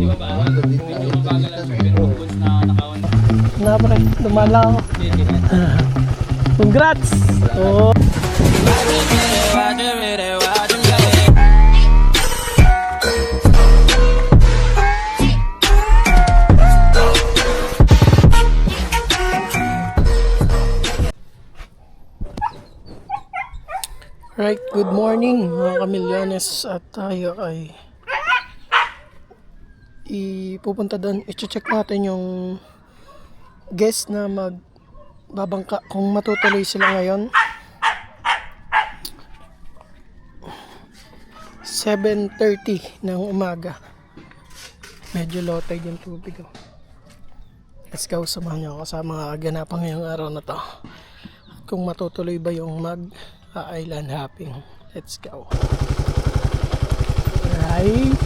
Medyo mabagal lang pero good goods na nakawan. Na pre, dumala ako. Congrats! Oh. Right, good morning mga kamilyones, at tayo ay ipupunta doon, i-check natin yung guest na magbabangka kung matutuloy sila ngayon. 7:30 ng umaga, medyo low tide yung tubig. Let's go, samahan niyo ako sa mga ganapan ngayong araw na to, kung matutuloy ba yung island hopping. Let's go. Right,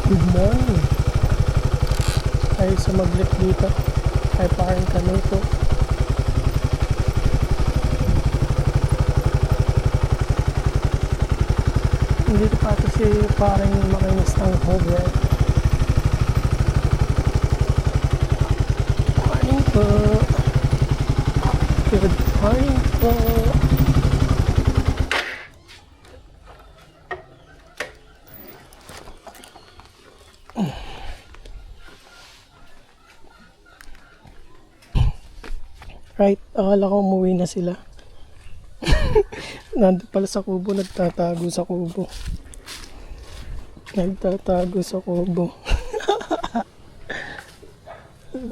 good morning. Tayo sa maglit dito, ay parang kanito. Dito pa kasi parang makinis ng hover. Morning po. Good morning po. Right, akala ko umuwi na sila. Nandun pala sa kubo, nagtatago sa kubo.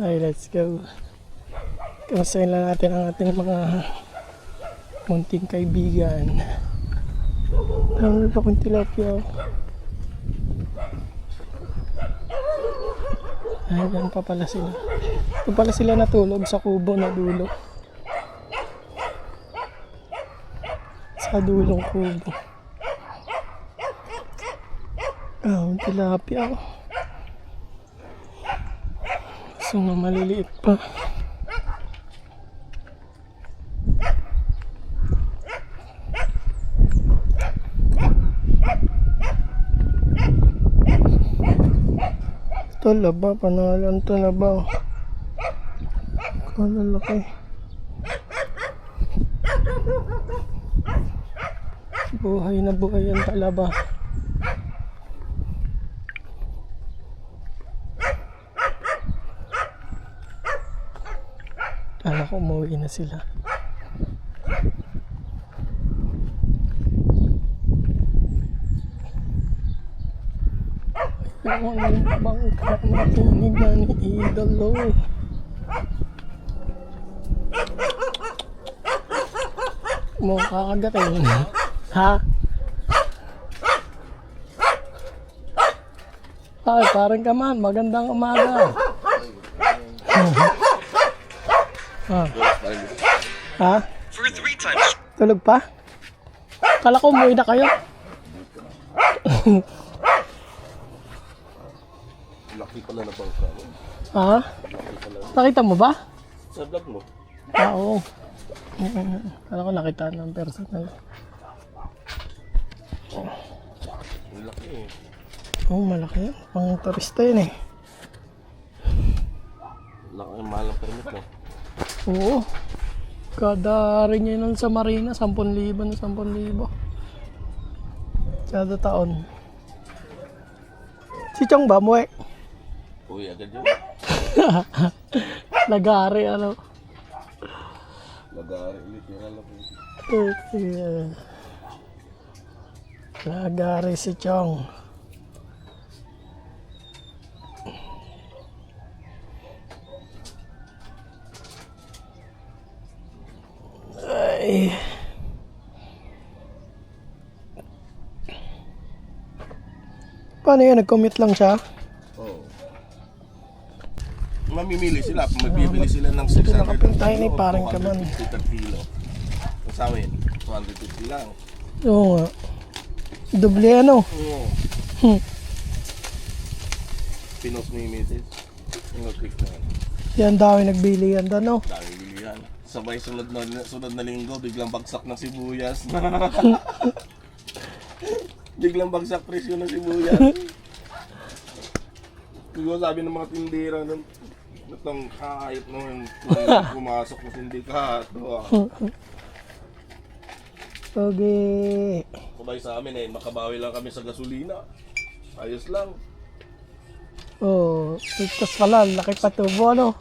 Ay, let's go. Kamustahin lang natin ang ating mga munting kaibigan. Ano ba kung tilapia? Ay, yan pa pala sila. Ito pala sila natulog sa kubo na dulo. Sa dulong kubo. Tilapia. So nga maliliit pa. Talaba, panalan talaba. Kalalaki. Buhay na buhay ang talaba. Kala ko umuwi na sila. Yung bangka matinig na ni Idolo. Mo kakagatin. Ha? Ay, parang ka man. Magandang umaga. Ha? Tulog pa? Kala ko umuwi na kayo. Laki pala na bangka. Ha? Nakita mo ba? Sa vlog mo? Oo. Kala ko nakita ng personal. Laki eh. Oo, malaki yan. Pang turista yun eh. Laki ang mahal ang permit mo. Oo. Kada rin yun nun sa Marina, 10,000 na 10,000. Kada taon. Si Chong ba, muwi? Uy, agad yun. Lagari, ano? Lagari, literal ako. Lagari si Chong. Ay. Paano yun? Nag-commute lang siya? Oo. Mamimili sila. Magbibili sila ng 600 Nakapin tayo ni parang kaman. 250 per kilo. Ang sa amin, 250 lang. Oo nga. Doble ano? Oo. Pinos mo yung misis. Yung click na yan. Yan daw yung nagbili yan doon, no? Dami bilihan. Sabay sunod na linggo, biglang bagsak ng sibuyas. Biglang bagsak presyo ng sibuyas. Siguro sabi ng mga tindera nun, itong kahit naman pumasok na hindi ka. Okay. Sabay sa amin makabawi lang kami sa gasolina. Ayos lang. Oh, ligtas pala. Laki pa tubo, ano?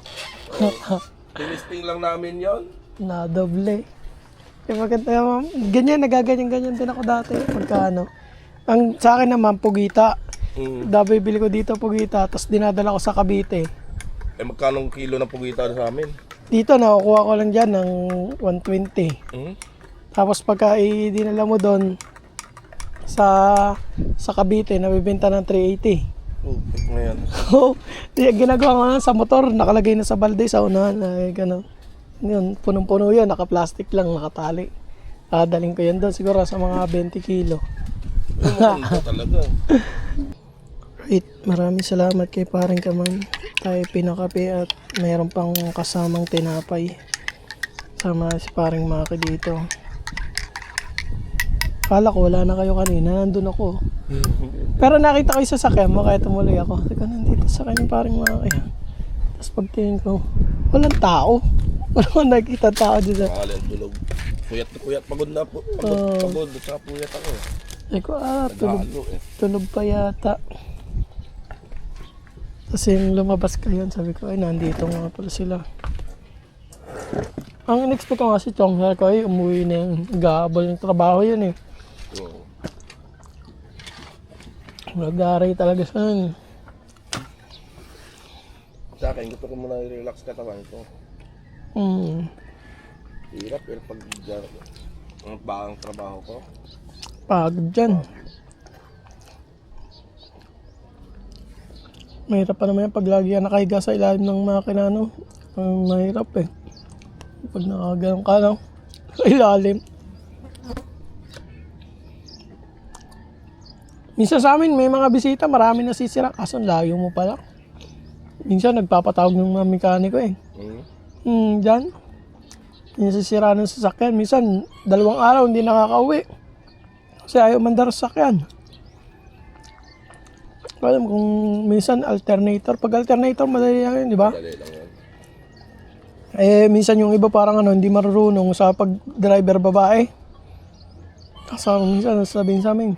Tinisting lang namin yon. Na doble. Maganda, ganyan, nagaganyan-ganyan din ako dati. Pagka ang sa akin naman, pugita. Dabi bili ko dito pugita, tapos dinadala ko sa Cavite. Magkano kilo ng pugita sa amin? Dito, nakukuha ko lang dyan ng 120. Tapos pagka dinala mo doon sa Cavite, nabibenta ng 380. Ngayon. Oo, ginagawa ko nga sa motor, nakalagay na sa balde sa unahan. Ay, gano'n. Yun, punong-puno yun, naka-plastic lang, nakatali. Daling ko yun doon, siguro sa mga 20 kilo. Maganda talaga. Right, maraming salamat kay Paring Kaman. Tayo pinakape at mayroon pang kasamang tinapay. Sama si Paring Maki dito. Kala ko wala na kayo kanina, nandun ako. Pero nakita ko yung sasakyan mo, kaya tumuloy ako. Teka, nandito sa kanya Paring Maki. Tapos pagtingin ko, walang tao. Walang nakikita tao dito. Makalang tulog. Puyat na puyat, pagod na po. Pagod, sa puyat ako. Ay ko, Nag-aalo tulog pa yata. Tapos yung lumabas ka yun, sabi ko, ay nandito nga pala sila. Ang in-expect ko nga si Chong, sabi ko, ay umuwi na yung nag-aabol yung trabaho yun eh. Oo. Nag-aaray talaga siya yun. Sa akin, gusto ko muna i-relax katawan ko. Hirap, pero pag ang baang trabaho ko. Pagod dyan. Mahirap pa naman yan pag lagi yan nakahiga sa ilalim ng makina, no? Mahirap eh. Pag nakagalang ka lang sa ilalim. Minsan sa amin may mga bisita, marami nasisira. Kaso layo mo pala. Minsan nagpapatawag ng mga mekaniko eh. Dyan. Nasisira ng sasakyan. Minsan 2 araw hindi nakakauwi. Kasi ayaw mandar sa sasakyan. Alam kung minsan alternator. Pag alternator, madali lang yun, di ba? Dali lang yan. Minsan yung iba parang hindi marunong sa pag-driver babae. Kasama minsan, sabihin sa amin,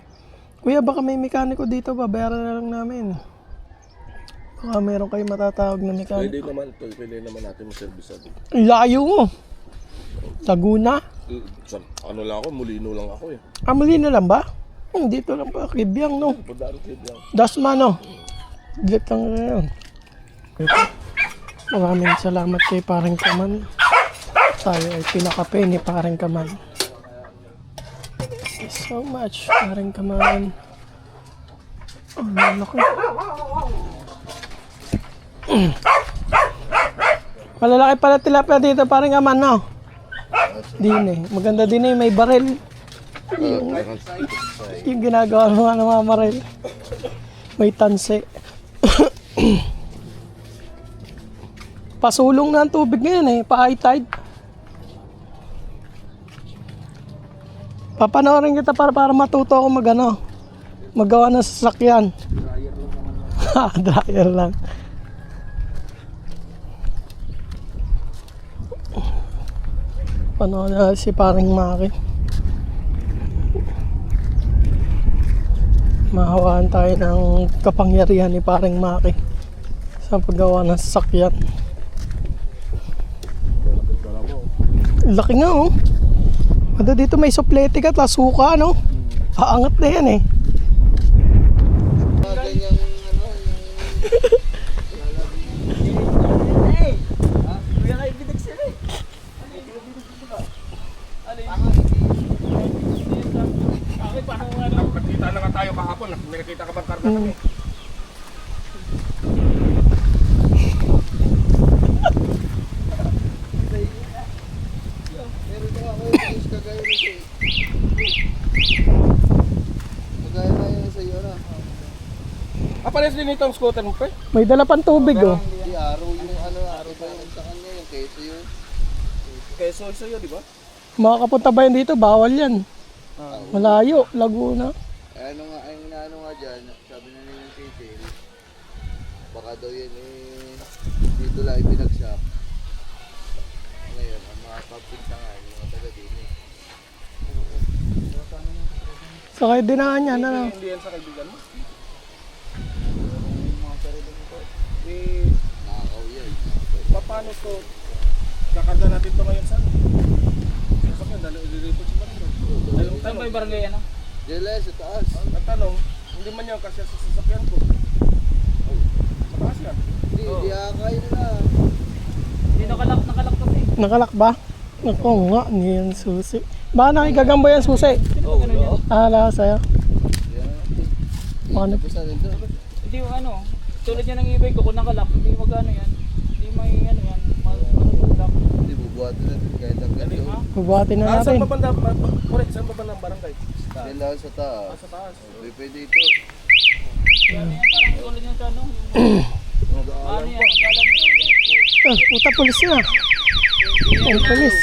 Kuya, baka may mekaniko dito, babayaran na lang namin. Baka meron kayo matatawag na mekaniko. Pwede naman natin mag-service dito. Layo mo. Laguna. Ano lang ako, Molino lang ako eh. Muli na lang ba? Dito lang pa, Kibyang, no? Pagdaan lang. Dasma, no? Dilit lang ngayon. Maraming salamat kay Paring Kaman. Tayo ay pinakape ni Paring Kaman. Thank you so much, Paring Kaman. Oh, nalaki. Malalaki pala tilapia dito, Paring Kaman, no? Din eh. Maganda din eh, may baril. Yung ginagawa ng mga namamaril. May tanse. Pasulong na ang tubig ngayon eh, pa-high tide. Papanoorin kita para matuto ako magawa ng sasakyan. Dryer lang. Panoorin na si Paring Maki. Mahawaan tayo ng kapangyarihan ni Paring Maki sa paggawa ng sasakyan. Laki nga oh. Ano dito may suplete ka, tas suka no? Aangat na yan eh. Nakita na nga tayo kahapon. May nakita ka bang karga kami? Pares din itong scooter mo pre? May dala pang tubig oh. Hindi, araw ba yung sa kanya, yung keso yun. Keso sa'yo, di ba? Makakapunta ba yan dito? Bawal yan. Malayo, Laguna. Ano nga dyan, sabi na nila yung keso, baka daw yan eh, dito lang ibinagsak. Ngayon, ang mga public na nga, yung mga taga din eh. So kayo dinaan yan, ano? Hindi yan sa kaibigan mo. Nakakaw yan. Paano to? Kakarga natin to ngayon saan? Sasakyan, dahil ililipot sa barangay. Ayun, Saan ba yung barangay ano? Diyan lang, sa taas. ang tanong, hindi man yan kasi sa sasakyan ko. Mataas yan. Hindi akakain na. Hindi nakalak kasi. Nakalak ba? Naku nga, niyan susi. Baka nakikagamba yan susi. Oo, wala. Ala sa'yo. Yan. Paano? Tapos na rin to. Hindi yung ano. Tulad yan ng e-bike ko kung nakalak. Hindi magano yan. Hindi may ano yan. Malulak. Hindi, bubuhatin natin kahit hanggang Dali doon. ha? Bubuhatin na Saan natin. ba banda? Correct, saan ba banda ang barangay? Diyan lang sa taas. Sa taas. Pwede ito. Ano yan parang tulad yan sa ano. Ano yan? Alam nyo. Puta pulis na. Ang pulis.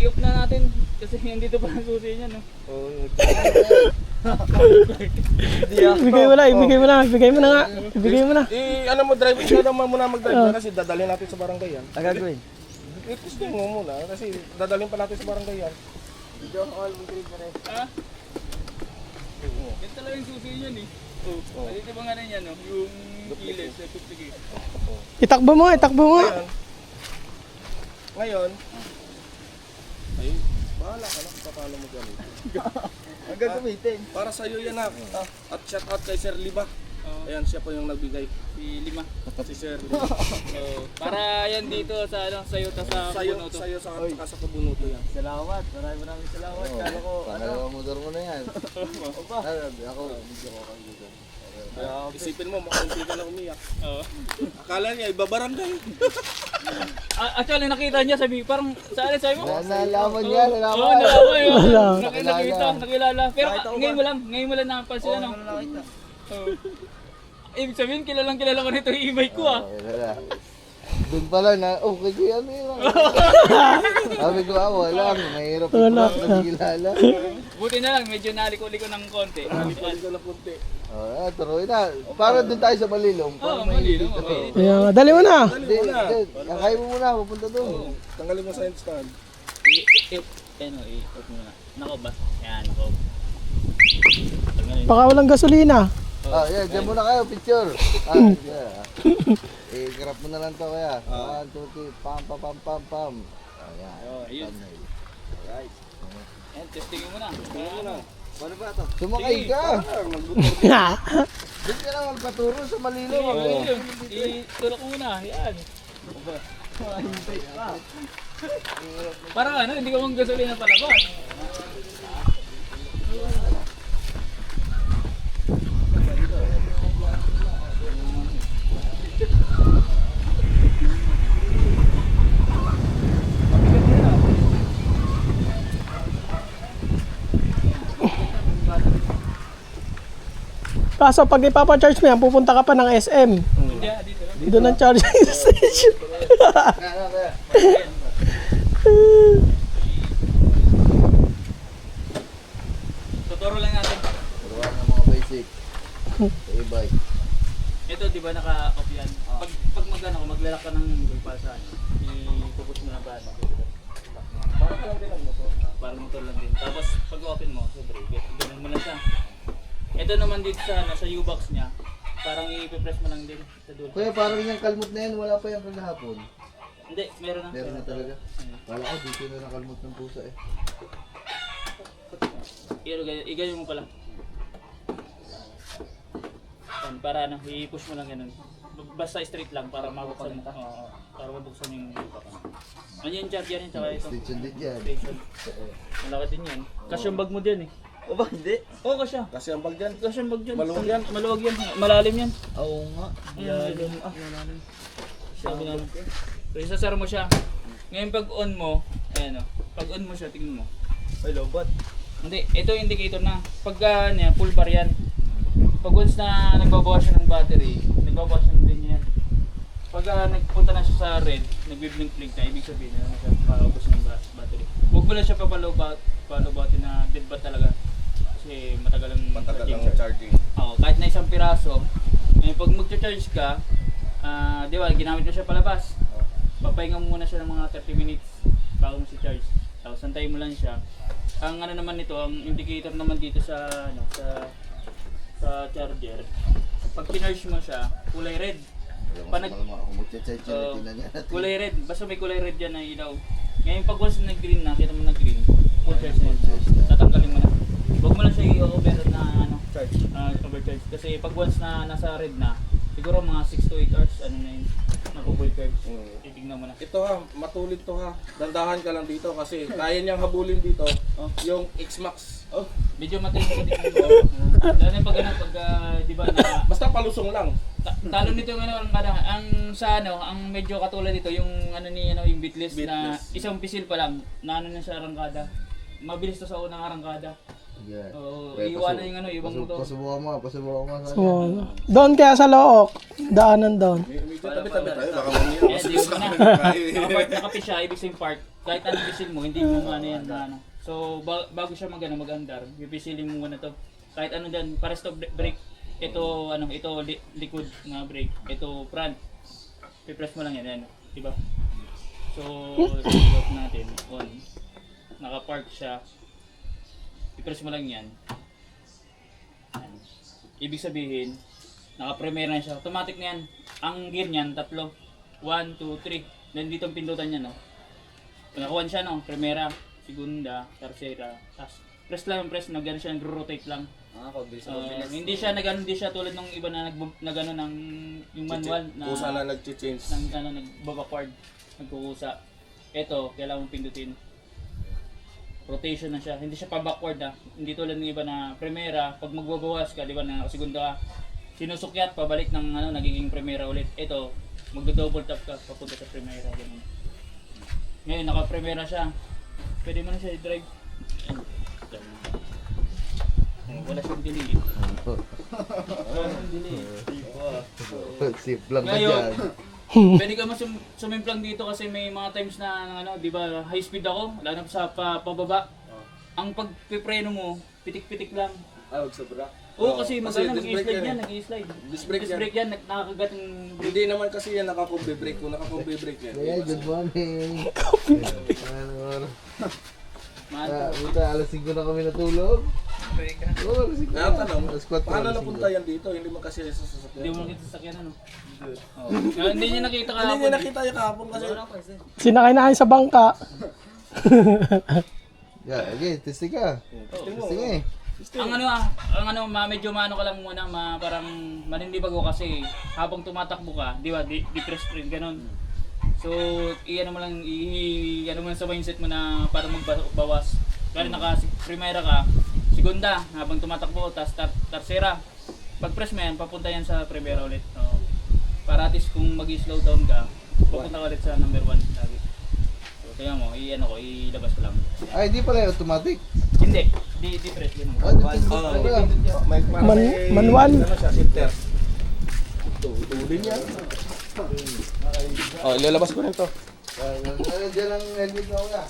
I-off na natin. Kasi nandito pa ang susi niya no. Ibigay mo na, ibigay mo na, ibigay mo na nga. Ibigay mo na. Ano mo, driving ka naman muna mag-drive kasi dadalhin natin sa barangay yan. Ang gagawin? I-testing mo muna kasi dadalhin pa natin sa barangay yan. Ha? Yan talaga yung susi niyan eh. Oh. Dito ba nga rin yan no? Yung kilis. Sige. Itakbo mo, itakbo mo. Ngayon, ay, bahala ka na kung paano mo gawin. Ang gagamitin. Para sa iyo yan at shout out kay Sir Liba. Ayan, siya po yung nagbigay. Si Lima. Si Sir Liba. Para yan dito sa ano, sayo ta sa Kubunuto. Sayo sa sa Kubunuto yan. Salamat. Maraming salamat. Kala ko Pangalawang motor mo na yan. Ako, video ko kang dito. Isipin mo, makunti ka na umiyak. Oo. Akala niya, ibabarangay. Actually nakita niya sabi parang saan sabi mo? Nalaman niya, Oo, nalaman. nalaman yun. Wala. Nakilala. Pero ngayon mo lang napansin ano. Oo. Ibig sabihin kilala ko nito yung e-bike ko ah. Doon pala na, okay ko yan eh. Sabi ko, wala, mahirap Wala. ito na kilala. Buti na lang medyo naliko-liko ng konti. Nalipad ka na punti. Tuloy na. Para doon tayo sa Malilong. Oo, mali no. Kaya nga, dali mo na. Hindi, kakain mo muna, pupunta doon. Tanggalin mo sa stand. I-off mo na. Nako ba? Yan, nako. Baka walang gasolina. Yan, dyan muna kayo, picture. Grab mo na lang to kaya. 1, 2, 3, pam, pam, pam, pam, pam. Ayun. Yan, testingin mo na. Paano ba ito? Sumakay ka! Doon ka lang magpaturo sa Malilong. Itulak mo muna. Yan. Parang ano, hindi ka mong gasolina palabas. Kaso pag ipapa-charge mo yan, pupunta ka pa ng SM. Hindi, dito lang. Doon ang charging station. Tuturo lang natin. Turuan ng mga basic. E-bike. Ito, di ba naka-off yan? Pag mag-ano, maglalak ka ng pulpasan, i-focus mo lang ba? Parang motor lang din. Tapos pag open mo, so brake, ganun mo lang siya. Ito naman dito sa ano, sa U-box niya, parang i-press mo lang din sa dulo. Kuya, parang yung kalmot na yan, wala pa yan kagahapon. Hindi, meron na. Meron na talaga. Wala ko, dito na nakalmot ng pusa eh. I-ganyan mo pala. Yan, para ano, i-push mo lang ganun. Basta straight lang para mabuksan mo. Oo, para mabuksan yung U-box. Ano yung charger yan, tsaka ito. Station din yan. Station. Malaki din yan. Kasi yung bag mo din eh. O ba, hindi? Oo, kasya. Kasi ang bag dyan. Kasi yung bag dyan. Maluwag yan. Maluwag yan. Malalim yan. Oo nga. Malalim. Sabi na lang. So, isasara mo siya. Ngayon pag on mo, ayan o. Pag on mo siya, tingnan mo. Ay, lobat. Hindi, ito yung indicator na. Pag full bar yan. Pag once na nagbabawas siya ng battery, nagbabawas siya din yan. Pag nagpunta na siya sa red, nagbi-blink-blink na, ibig sabihin na siya paubos ng battery. Huwag mo lang siya papalubatin na dead bat talaga. Kasi matagal ang Matagal ang charging. Oo, kahit na isang piraso, Ngayon pag magcha-charge ka, di ba, ginamit mo siya palabas. Papahinga mo muna siya ng mga 30 minutes bago mo si-charge. Tapos santayin mo lang siya. Ang ano naman nito, ang indicator naman dito sa ano, sa charger. Pag kinarge mo siya, kulay red. Panag Kung magcha-charge yun, tingnan niya natin. kulay red, basta may kulay red yan na ilaw. Ngayon pag once nag-green na, kita mo nag-green, full charge na yun. Tatanggalin mo na. Huwag mo lang siya i-over na ano, overcharge. Kasi pag once na nasa red na, siguro mga 6 to 8 hours, ano na yun, naku-full charge. Titignan mo na. Ito ha, matulid to ha. Dandahan ka lang dito kasi kaya niyang habulin dito yung X-Max. Oh, Medyo matigas ka dito. Lalo pag ano, pag di ba na, basta palusong lang. talo nito yung ano, ang sa ano, ang medyo katulad nito yung ano ni ano, yung bitless na Bitless. isang pisil pa lang, na ano na sa arangkada. Mabilis to sa unang arangkada. Yeah. Oo, Kaya iwanan yung ano, ibang motor. Pasubukan mo. So, doon kaya sa Look, daanan doon. Medyo tabi-tabi tayo, baka mamaya. Eh, di ko na. Nakapart nakapi siya, ibig sabihin part. Kahit anong pisil mo, hindi mo ano yan na ano. So, bago siya mag-andar, pipisilin mo muna to. Kahit ano dyan, pares to brake. Ito, ano, ito likod na brake. Ito front. Pipress mo lang yan, ano. Diba? So, i-off natin. On. Naka-park siya. I-press mo lang yan. Yan. Ibig sabihin, naka-premier na siya. Automatic na yan. Ang gear niyan, 3. 1, 2, 3. Then dito ang pindutan niya, no? Naka-1 siya, no? Primera, segunda, tercera. Tapos, press lang, press. Nag-ano siya, nag-rotate lang. Hindi siya tulad ng iba na nag-ano ng yung manual na Kung sana nag-change. ng ano, nag-backward, nagkukusa. Ito, kailangan mong pindutin. Rotation na siya. Hindi siya pa backward ha. Hindi tulad ng iba na primera, pag magbabawas ka, di ba, na segunda ka, sinusukyat, pabalik ng ano, nagiging primera ulit. Ito, magdo-double tap ka, papunta sa primera. Ganun. Ngayon, naka-primera siya. Pwede mo na siya i-drive. Wala siyang delay. Wala siyang delay. Sip lang ka Ngayon, dyan. pwede ka sumimplang dito kasi may mga times na ano, 'di ba, high speed ako, lalo na sa pababa. Ang pagpipreno mo, pitik-pitik lang. Ah, wag sobra. Oo, kasi Kasi magana disc brake nag-slide yan yan, eh. nag-slide. Disc brake yan. yan, nakakagat ng brake. Hindi naman kasi yan naka-combi brake. Kung naka-combi brake yan. Hey, good morning. Buta, alas 5 na kami natulog. Oo, alas 5 Kaya tanong, Alas 4, paano alas 5. napunta yan dito? Hindi mo kasi sa sasakyan. Hindi mo nakita sa sakyan ano. Oo. Hindi niya nakita Hindi kahapon. niya nakita yung kahapon kasi. Sinakay na kayo sa bangka. Yeah, okay, testing ka. Testing mo. Testing eh. Ang ano, medyo maano ka lang muna, parang manindibago kasi habang tumatakbo ka, di ba, depress train, ganun. So, i-ano mo lang sa mindset mo na para magbawas. Kaya naka-primera ka, segunda, habang tumatakbo, tapos tercera. Pag-press mo yan, papunta yan sa primera ulit. So, para at least kung mag-slow down ka, papunta ka ulit sa number 1 lagi. So, kaya mo, ilabas ko lang. Ay, hindi pala yung automatic. Hindi, di press ganun. Ah, dito pala. Manual. Ano siya, shifter. Tulin yan. Oh, ilalabas ko na ito. Diyan ang helmet na una.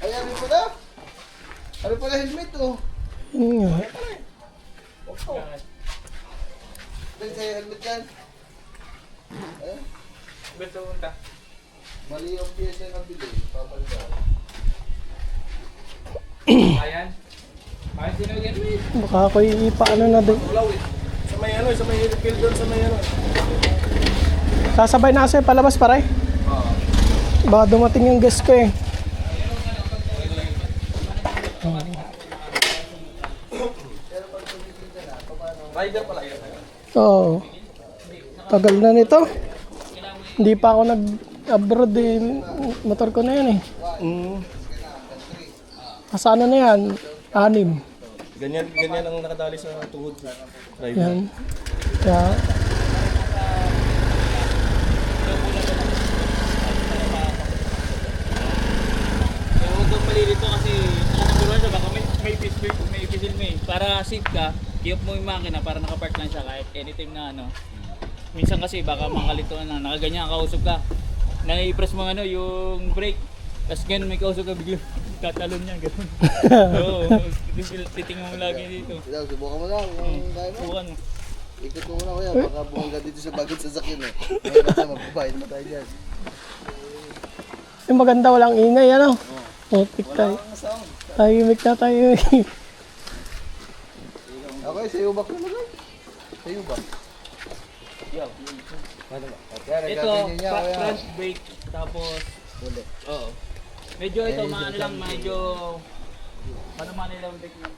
Ay, ano pala? Ano pala helmet oh? Yun nga. Dahil sa'yo helmet yan. Eh? Mali yung pyesa na bili. Papalitan. Ayan. Kahit sino yan, Baka ako ipaano na doon. Ulaw eh. Sa may ano, sa may field doon, sa may ano. Sasabay na kasi palabas pare. Baka dumating yung guest ko eh. Rider pala yun. Oo. Tagal na nito. Hindi pa ako nag-abroad eh. Motor ko na yun eh. Asa ano na yan? 6. Ganyan ang nakadali sa tuhod. Rider. Yan. Kaya, Kaya huwag kang malilito kasi nakaturuan siya, baka may pisil mo eh. Para safe ka, i-off mo yung makina para nakapark lang siya kahit anytime na ano. Minsan kasi baka makalito na, nakaganyan kausap ka. Na i-press mo ano, yung brake. Tapos ganun may kausap ka bigla. Katalon niya, gano'n. Oo, titingnan mo lagi dito. Ikaw, subukan mo lang kung kaya mo. Bukan mo. Ikot mo muna kuya, baka bumangga dito sa bagit sa sakin eh. Ngayon na magbabayad mo tayo dyan. Yung maganda, walang ingay, ano? Putik tayo. Tahimik na tayo. Okay, sa ubak na lang. Sa ubak. Yo. Ano ba? Kaya Ito, nagkaganyan niya kuya. front brake, tapos, Uli. oo. Medyo ito, maano lang, medyo, paano manilang brake mo?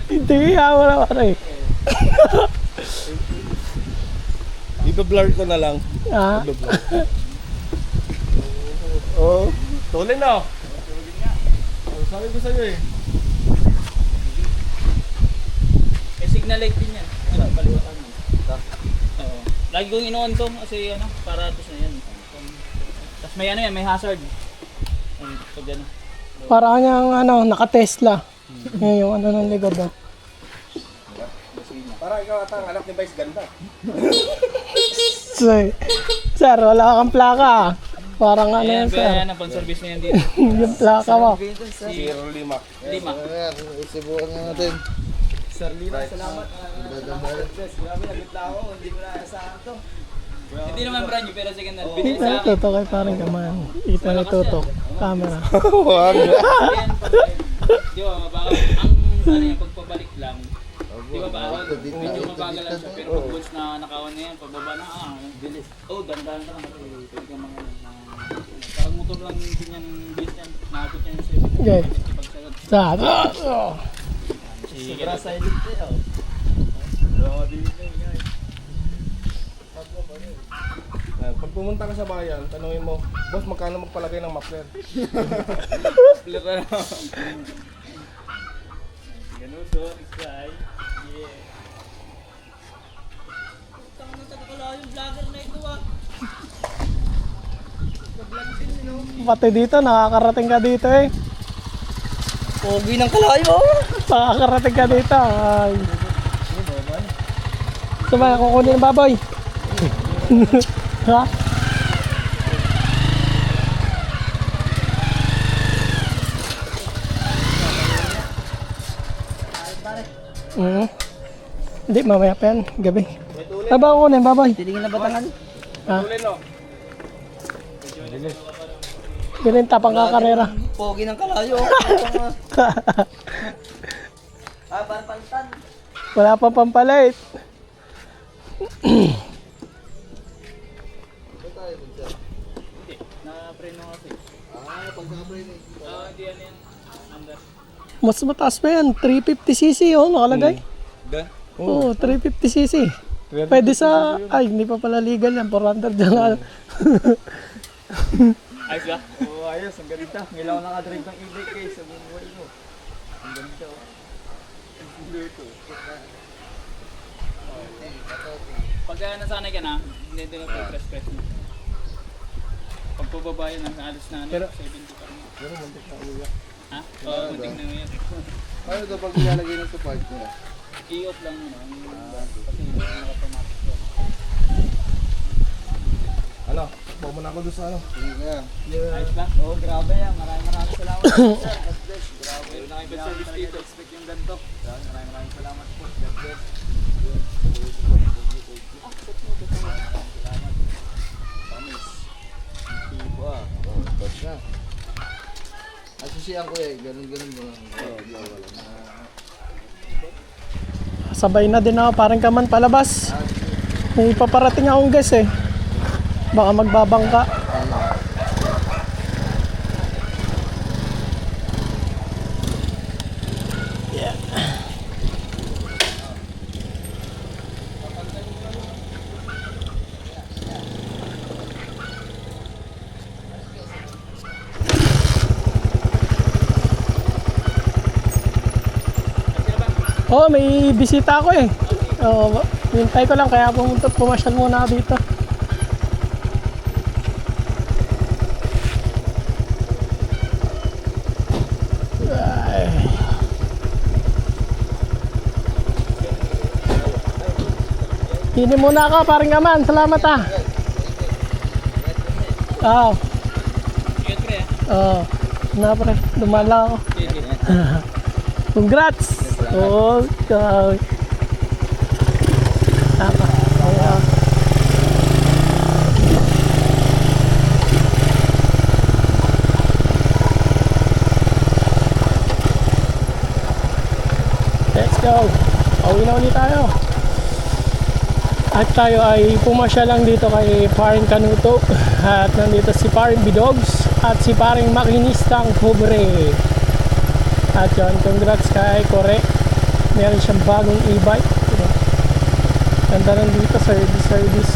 Hindi, wala pa rin. Iba-blur ko na lang. Ah, Oh, tuloy na. Sabi ko sa'yo eh. May signal light din yan. Ano, baliwatan mo. Oo. Lagi kong inoon to kasi ano, para tos na yan. Tapos may ano yan, may hazard. Pag ano. parang niyang ano, naka-Tesla. Yan yung ano ng likod. Oh. Para ikaw ata ang anak ni Vice ganda. Sir, wala kang plaka. ah. Parang ano Ayan, yan, sir. ayan, ang pang-service na yan dito. Yung plaka mo. 05. Lima. Ayan, isibukan na natin. Sir Lina, salamat. Dadamalan. Grabe, nagitla ako. Hindi mo na asahan to. Hindi naman brand new, pero second hand. Hindi Binili sa na akin. tutok kay parang kaman. Ito na tutok. Camera. Wag. Ayan, di ba, mabagal. Ang ano yan, pagpabalik lang. Di ba bawal? Medyo mabagal lang siya. Pero pag once na nakawan na yan, pagbaba na, bilis. Oh, dandan ka lang. Pwede ka mga, parang motor lang din yan, bilis yan. Nakapit yan sa Okay. pagsagad. Sa. Sobra silent eh, oh. Pag pumunta ka sa bayan, tanungin mo, boss, magkano magpalagay ng muffler? Flip ka na. Ganun to, sky. Yeah. Tang na tagakala yung vlogger na ito ah. Pati dito, nakakarating ka dito eh. Pogi ng kalayo. Nakakarating ka dito. Ay. Sabay, kukunin ng baboy. Ha? Hindi, mamaya pa yan. Gabi. Ano ba kukunin, baboy? Titingin na batangan. Ha? Tuloy no? Bilhin tapang kakarera. Pogi ng kalayo. Parang pantan. Wala pang pampalit. Hindi, na-preno kasi. Pag naka-preno. Hindi yan yan. Under. Mas mataas pa yan. 350cc oh, nakalagay. Da? Oo, 350cc. Pwede sa... Ay, hindi pa pala legal yan. 400 dyan. Ayos ba? Oo, ayos. Ang ganito. Ngayon ako nakadrive ng e-bike kayo sa buhay mo. Ang ganito. Pag nasanay ka na, hindi din ako press mo. Pag pababa yun, alas na ano, Pero- 70 pa rin. Pero muntik na uya. Ha? Oo, muntik na yun. Paano ito pag ilalagay na sa part niya? I-off lang yun. Kasi hindi na naka-automatic yun. Ano? Takbo mo na ako doon sa ano. Sige na. Ayos ba? Oo, grabe yan. Maraming salamat. Sir, God bless. Grabe. Meron na kayo best service dito. Expect yung ganito. Maraming salamat po. God bless. Tipo ah. Oh, touch na. Asusiyan ko eh. Ganun-ganun mo lang. Wala na. Sabay na din ako. Parang kaman palabas. May paparating akong guys eh. Baka magbabangka. Oo, may bisita ako eh. Oo, hintay ko lang kaya pumasyal muna ako dito. Ay. Hindi muna ako, paring Aman. Salamat ah. Oo. Ingat pre ah. Oo. Na pre, dumaan lang ako. Sige. Congrats! Oo, kaway. Tama. Ayan. Let's go. Pauwi na ulit tayo. At tayo ay pumasya lang dito kay Paring Kanuto. At nandito si Paring Bidogs at si Paring Makinistang Pobre. At yun, congrats kay Kore. Meron siyang bagong e-bike. Ganda lang dito, service.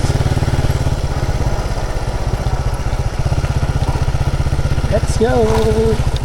Let's go!